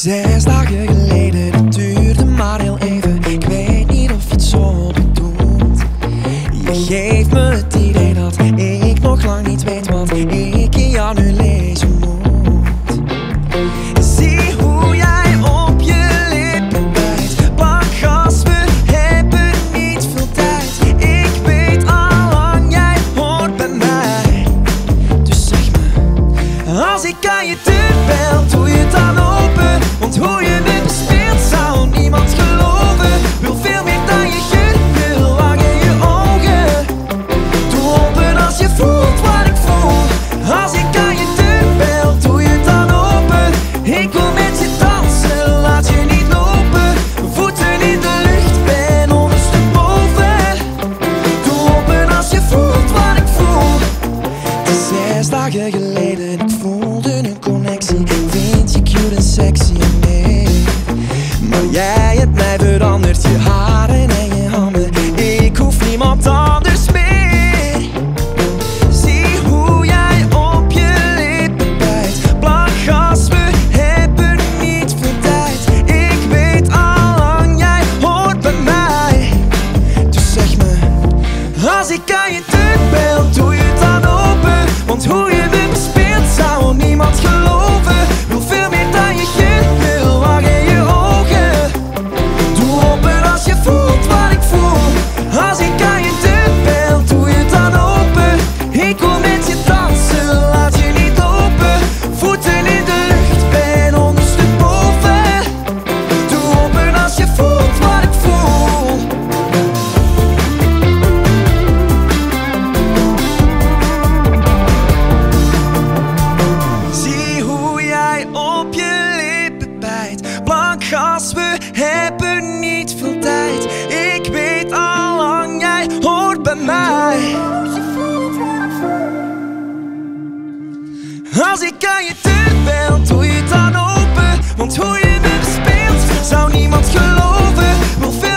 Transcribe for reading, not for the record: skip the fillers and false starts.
6 dagen geleden, het duurde maar heel even. Ik weet niet of je het zo bedoelt. Je geeft me het idee dat ik nog lang niet weet wat ik in jou nu lezen moet. Zie hoe jij op je lippen bijt. Pak als we hebben niet veel tijd. Ik weet allang, jij hoort bij mij. Dus zeg me, als ik aan je deur bel, doe je het dan open? Want hoe je me bespeelt zou niemand geloven. Wil veel meer dan je gunt, wil lang in je ogen. Doe open als je voelt wat ik voel. Als ik aan je deur bel, doe je het dan open? Ik wil met je dansen, laat je niet lopen. Voeten in de lucht, ben ondersteboven. Doe open als je voelt wat ik voel. Het is 6 dagen geleden, ik voelde een connectie. Vind je cute en sexy en nee. Maar jij hebt mij veranderd, je haren en je handen. Ik hoef niemand anders meer. Zie hoe jij op je lippen bijt. Blank als we hebben niet veel tijd. Ik weet allang, jij hoort bij mij. Dus zeg me, als ik aan je deur bel, doe je het dan open? Want hoe je me bespeelt zou niemand geloven. Wil veel meer dan je gunt, wil lang in je ogen. Doe open als je voelt wat ik voel. Als ik aan je deur bel, doe je het dan open? Ik wil met je dansen, laat je niet lopen. Voeten in de lucht, ben ondersteboven. Doe open als je voelt wat ik voel. Zie hoe jij op je lippen bijt. Blank als we hebben niet veel tijd. Ik weet allang, jij hoort bij mij. Als ik aan je deur bel, doe je het dan open? Want hoe je me bespeelt zou niemand geloven. Wil veel